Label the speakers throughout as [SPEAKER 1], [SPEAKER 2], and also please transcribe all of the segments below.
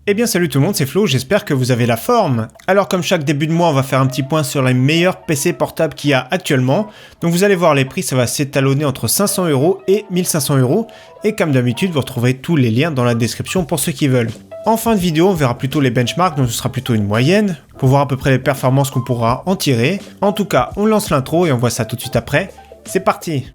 [SPEAKER 1] Eh bien salut tout le monde, c'est Flo, j'espère que vous avez la forme. Alors comme chaque début de mois, on va faire un petit point sur les meilleurs PC portables qu'il y a actuellement. Donc vous allez voir les prix, ça va s'étalonner entre 500€ et 1500€. Et comme d'habitude, vous retrouverez tous les liens dans la description pour ceux qui veulent. En fin de vidéo, on verra plutôt les benchmarks, donc ce sera plutôt une moyenne, pour voir à peu près les performances qu'on pourra en tirer. En tout cas, on lance l'intro et on voit ça tout de suite après. C'est parti!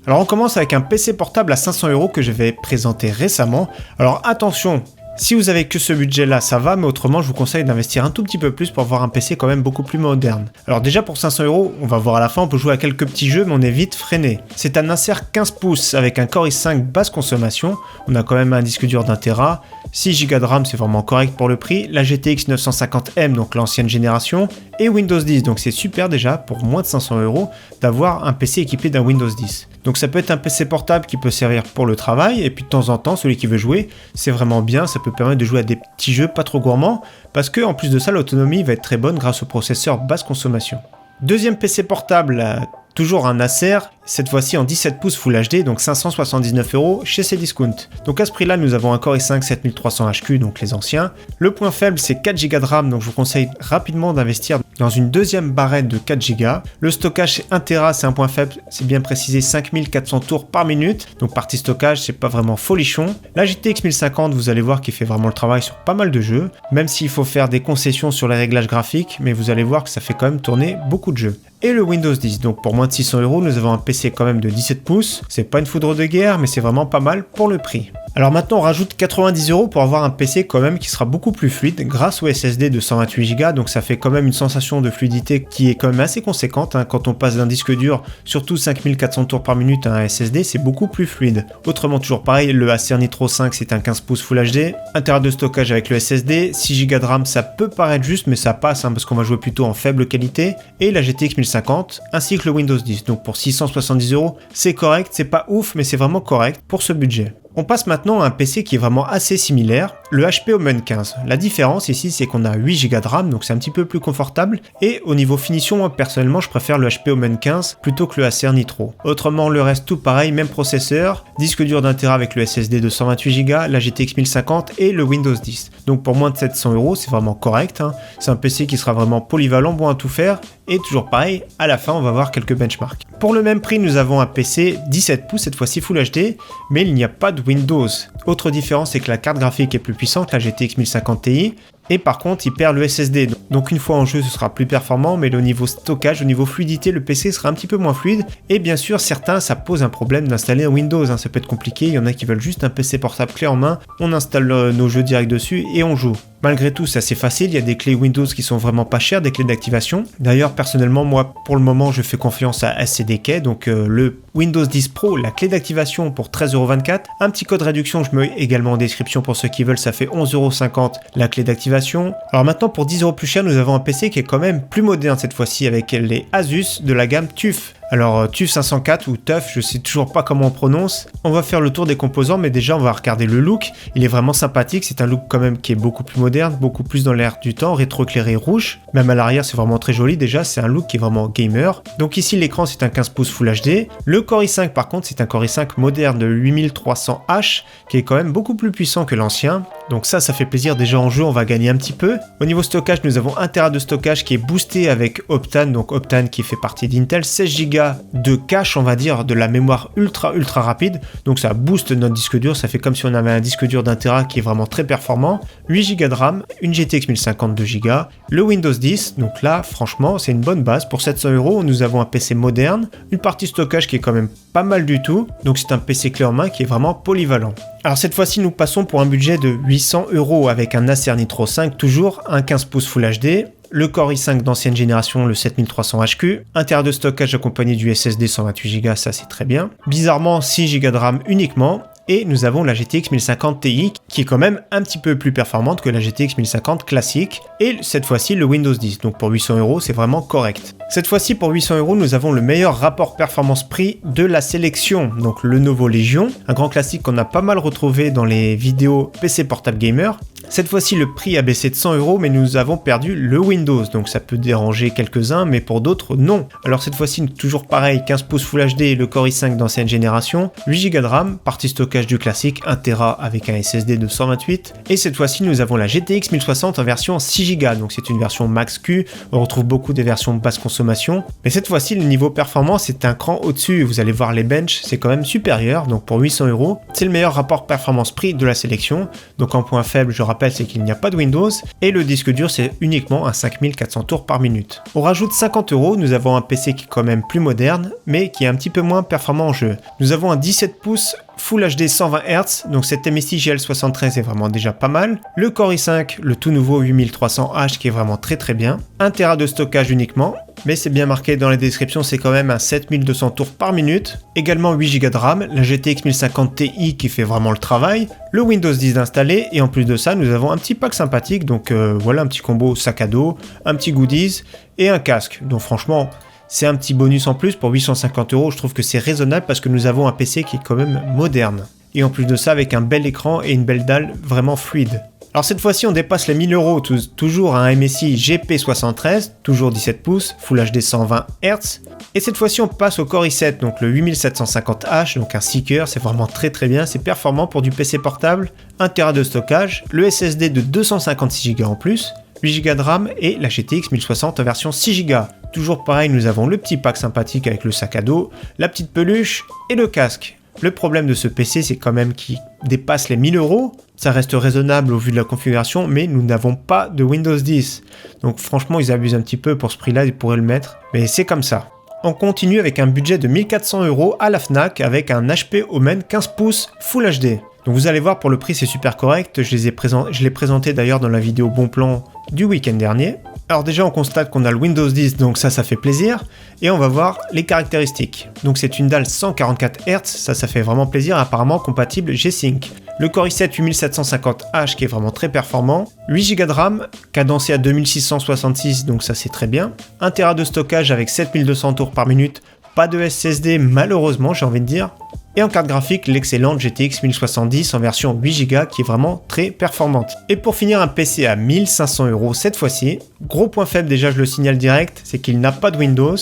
[SPEAKER 1] Alors on commence avec un PC portable à 500€ que je vais présenter récemment. Alors attention, si vous avez que ce budget là ça va, mais autrement je vous conseille d'investir un tout petit peu plus pour avoir un PC quand même beaucoup plus moderne. Alors déjà pour 500€, on va voir à la fin, on peut jouer à quelques petits jeux mais on est vite freiné. C'est un Acer 15 pouces avec un Core i5 basse consommation, on a quand même un disque dur d'1 Tera, 6Go de RAM c'est vraiment correct pour le prix, la GTX 950M donc l'ancienne génération, et Windows 10, donc c'est super déjà pour moins de 500€ d'avoir un PC équipé d'un Windows 10. Donc ça peut être un PC portable qui peut servir pour le travail, et puis de temps en temps, celui qui veut jouer, c'est vraiment bien, ça peut permettre de jouer à des petits jeux pas trop gourmands, parce que en plus de ça, l'autonomie va être très bonne grâce au processeur basse consommation. Deuxième PC portable, toujours un Acer, cette fois-ci en 17 pouces Full HD, donc 579€ chez Cdiscount. Donc à ce prix-là, nous avons un Core i5 7300HQ, donc les anciens. Le point faible, c'est 4Go de RAM, donc je vous conseille rapidement d'investir dans une deuxième barrette de 4Go. Le stockage, c'est 1 Tera, c'est un point faible, c'est bien précisé, 5400 tours par minute. Donc partie stockage, c'est pas vraiment folichon. La GTX 1050, vous allez voir qu'il fait vraiment le travail sur pas mal de jeux, même s'il faut faire des concessions sur les réglages graphiques, mais vous allez voir que ça fait quand même tourner beaucoup de jeux. Et le Windows 10, donc pour moins de 600€, nous avons un PC quand même de 17 pouces. C'est pas une foudre de guerre, mais c'est vraiment pas mal pour le prix. Alors maintenant on rajoute 90€ pour avoir un PC quand même qui sera beaucoup plus fluide grâce au SSD de 128Go, donc ça fait quand même une sensation de fluidité qui est quand même assez conséquente, hein. Quand on passe d'un disque dur, surtout 5400 tours par minute à un SSD, c'est beaucoup plus fluide. Autrement toujours pareil, le Acer Nitro 5 c'est un 15 pouces Full HD, 1 Tera de stockage avec le SSD, 6Go de RAM ça peut paraître juste mais ça passe hein, parce qu'on va jouer plutôt en faible qualité, et la GTX 1050 ainsi que le Windows 10, donc pour 670€, c'est correct, c'est pas ouf mais c'est vraiment correct pour ce budget. On passe maintenant à un PC qui est vraiment assez similaire, le HP Omen 15. La différence ici, c'est qu'on a 8Go de RAM, donc c'est un petit peu plus confortable. Et au niveau finition, moi personnellement, je préfère le HP Omen 15 plutôt que le Acer Nitro. Autrement, le reste tout pareil, même processeur, disque dur d'1 Tera avec le SSD de 128Go, la GTX 1050 et le Windows 10. Donc pour moins de 700€, c'est vraiment correct, hein. C'est un PC qui sera vraiment polyvalent, bon à tout faire. Et toujours pareil, à la fin, on va voir quelques benchmarks. Pour le même prix, nous avons un PC 17 pouces, cette fois-ci Full HD, mais il n'y a pas de Windows. Autre différence, c'est que la carte graphique est plus puissante, la GTX 1050 Ti, et par contre, il perd le SSD. Donc une fois en jeu, ce sera plus performant, mais au niveau stockage, au niveau fluidité, le PC sera un petit peu moins fluide. Et bien sûr, certains, ça pose un problème d'installer un Windows, hein. Ça peut être compliqué, il y en a qui veulent juste un PC portable clé en main, on installe nos jeux direct dessus et on joue. Malgré tout, c'est assez facile, il y a des clés Windows qui sont vraiment pas chères, des clés d'activation. D'ailleurs, personnellement, moi, pour le moment, je fais confiance à SCDK, donc le Windows 10 Pro, la clé d'activation pour 13,24€. Un petit code réduction, je mets également en description pour ceux qui veulent, ça fait 11,50€ la clé d'activation. Alors maintenant, pour 10€ plus cher, nous avons un PC qui est quand même plus moderne cette fois-ci avec les Asus de la gamme TUF. Alors TUF 504 ou TUF, je sais toujours pas comment on prononce. On va faire le tour des composants, mais déjà on va regarder le look. Il est vraiment sympathique, c'est un look quand même qui est beaucoup plus moderne, beaucoup plus dans l'air du temps, rétroéclairé rouge. Même à l'arrière c'est vraiment très joli, déjà c'est un look qui est vraiment gamer. Donc ici l'écran c'est un 15 pouces Full HD. Le Core i5 par contre c'est un Core i5 moderne de 8300H qui est quand même beaucoup plus puissant que l'ancien. Donc ça fait plaisir, déjà en jeu on va gagner un petit peu. Au niveau stockage nous avons 1 Tera de stockage qui est boosté avec Optane, donc Optane qui fait partie d'Intel, 16Go de cache, on va dire, de la mémoire ultra rapide, donc ça booste notre disque dur, ça fait comme si on avait un disque dur d'1 Tera qui est vraiment très performant, 8Go de RAM, une GTX 1050 2Go, le Windows 10, donc là franchement c'est une bonne base. Pour 700€, nous avons un PC moderne, une partie stockage qui est quand même pas mal du tout, donc c'est un PC clé en main qui est vraiment polyvalent. Alors cette fois-ci nous passons pour un budget de 800€ avec un Acer Nitro 5, toujours un 15 pouces Full HD, le Core i5 d'ancienne génération, le 7300HQ, 1 Tera de stockage accompagné du SSD 128Go, ça c'est très bien. Bizarrement 6Go de RAM uniquement, et nous avons la GTX 1050 Ti qui est quand même un petit peu plus performante que la GTX 1050 classique, et cette fois-ci le Windows 10, donc pour 800€ c'est vraiment correct. Cette fois-ci pour 800€, nous avons le meilleur rapport performance-prix de la sélection, donc le Lenovo Legion, un grand classique qu'on a pas mal retrouvé dans les vidéos PC Portable Gamer. Cette fois-ci, le prix a baissé de 100 €, mais nous avons perdu le Windows, donc ça peut déranger quelques-uns, mais pour d'autres, non. Alors cette fois-ci, toujours pareil, 15 pouces Full HD, le Core i5 d'ancienne génération, 8 Go de RAM, partie stockage du classique, 1 Tera avec un SSD de 128, et cette fois-ci, nous avons la GTX 1060 en version 6 Go, donc c'est une version Max Q, on retrouve beaucoup des versions basse consommation, mais cette fois-ci, le niveau performance est un cran au-dessus, vous allez voir les benches, c'est quand même supérieur, donc pour 800 €, c'est le meilleur rapport performance-prix de la sélection, donc en point faible, je rappelle, c'est qu'il n'y a pas de Windows, et le disque dur c'est uniquement un 5400 tours par minute. On rajoute 50 €, nous avons un PC qui est quand même plus moderne, mais qui est un petit peu moins performant en jeu. Nous avons un 17 pouces Full HD 120 Hz, donc cette MSI GL73 est vraiment déjà pas mal. Le Core i5, le tout nouveau 8300H qui est vraiment très très bien. 1 Tera de stockage uniquement, mais c'est bien marqué dans la description, c'est quand même un 7200 tours par minute. Également 8 Go de RAM, la GTX 1050 Ti qui fait vraiment le travail. Le Windows 10 installé, et en plus de ça, nous avons un petit pack sympathique, donc voilà un petit combo sac à dos, un petit goodies et un casque. Donc franchement, c'est un petit bonus en plus pour 850 €, je trouve que c'est raisonnable parce que nous avons un PC qui est quand même moderne. Et en plus de ça, avec un bel écran et une belle dalle vraiment fluide. Alors cette fois-ci, on dépasse les 1000 €, toujours à un MSI GP73, toujours 17 pouces, Full HD 120 Hz. Et cette fois-ci, on passe au Core i7, donc le 8750H, donc un Seeker, c'est vraiment très très bien, c'est performant pour du PC portable, 1 Tera de stockage, le SSD de 256 Go en plus, 8 Go de RAM et la GTX 1060 en version 6 Go. Toujours pareil, nous avons le petit pack sympathique avec le sac à dos, la petite peluche et le casque. Le problème de ce PC, c'est quand même qu'il dépasse les 1000 €. Ça reste raisonnable au vu de la configuration, mais nous n'avons pas de Windows 10. Donc franchement, ils abusent un petit peu pour ce prix-là, ils pourraient le mettre. Mais c'est comme ça. On continue avec un budget de 1400 € à la Fnac avec un HP Omen 15 pouces Full HD. Donc vous allez voir, pour le prix, c'est super correct. Je l'ai présenté d'ailleurs dans la vidéo bon plan du week-end dernier. Alors déjà, on constate qu'on a le Windows 10, donc ça fait plaisir. Et on va voir les caractéristiques. Donc c'est une dalle 144 Hz, ça fait vraiment plaisir, apparemment compatible G-Sync. Le Core i7 8750H qui est vraiment très performant. 8 Go de RAM, cadencé à 2666, donc ça c'est très bien. 1 Tera de stockage avec 7200 tours par minute. Pas de SSD malheureusement, j'ai envie de dire. Et en carte graphique, l'excellente GTX 1070 en version 8 Go qui est vraiment très performante. Et pour finir, un PC à 1500 € cette fois-ci. Gros point faible déjà, je le signale direct, c'est qu'il n'a pas de Windows.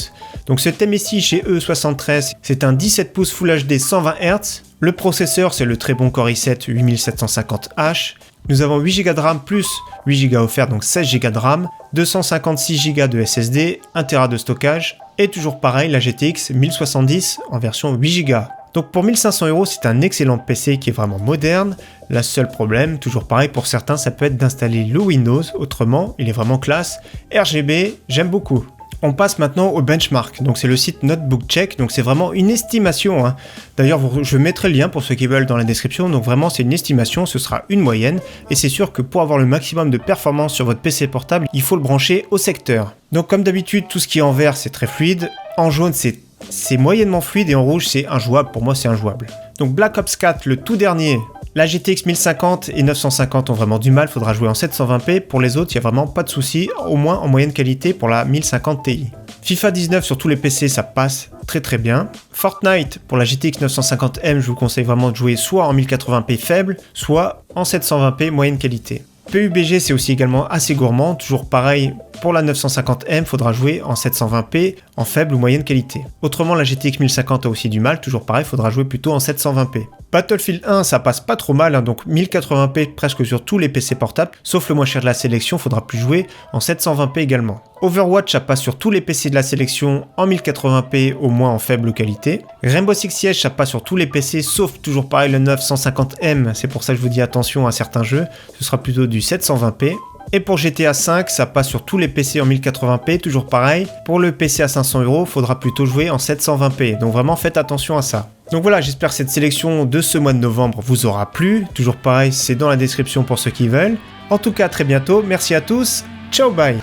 [SPEAKER 1] Donc ce MSI chez E73, c'est un 17 pouces Full HD 120 Hz. Le processeur, c'est le très bon Core i7 8750H. Nous avons 8 Go de RAM plus 8 Go offert, donc 16 Go de RAM, 256 Go de SSD, 1 Tera de stockage, et toujours pareil, la GTX 1070 en version 8 Go. Donc pour 1500 €, c'est un excellent PC qui est vraiment moderne. Le seul problème, toujours pareil pour certains, ça peut être d'installer le Windows, autrement, il est vraiment classe. RGB, j'aime beaucoup. On passe maintenant au benchmark, donc c'est le site Notebook Check, donc c'est vraiment une estimation, hein. D'ailleurs je mettrai le lien pour ceux qui veulent dans la description, donc vraiment c'est une estimation, ce sera une moyenne, et c'est sûr que pour avoir le maximum de performance sur votre PC portable, il faut le brancher au secteur. Donc comme d'habitude, tout ce qui est en vert c'est très fluide, en jaune c'est moyennement fluide, et en rouge c'est injouable, pour moi c'est injouable. Donc Black Ops 4, le tout dernier, la GTX 1050 et 950 ont vraiment du mal, il faudra jouer en 720p. Pour les autres, il n'y a vraiment pas de souci, au moins en moyenne qualité pour la 1050 Ti. FIFA 19 sur tous les PC, ça passe très très bien. Fortnite pour la GTX 950M, je vous conseille vraiment de jouer soit en 1080p faible, soit en 720p moyenne qualité. PUBG, c'est aussi également assez gourmand, toujours pareil. Pour la 950M, faudra jouer en 720p en faible ou moyenne qualité. Autrement, la GTX 1050 a aussi du mal, toujours pareil, faudra jouer plutôt en 720p. Battlefield 1, ça passe pas trop mal, hein, donc 1080p presque sur tous les PC portables, sauf le moins cher de la sélection, faudra plus jouer en 720p également. Overwatch, ça passe sur tous les PC de la sélection en 1080p au moins en faible qualité. Rainbow Six Siege, ça passe sur tous les PC, sauf toujours pareil le 950M, c'est pour ça que je vous dis attention à certains jeux, ce sera plutôt du 720p. Et pour GTA 5, ça passe sur tous les PC en 1080p, toujours pareil. Pour le PC à 500 €, faudra plutôt jouer en 720p, donc vraiment faites attention à ça. Donc voilà, j'espère que cette sélection de ce mois de novembre vous aura plu. Toujours pareil, c'est dans la description pour ceux qui veulent. En tout cas, à très bientôt, merci à tous, ciao bye.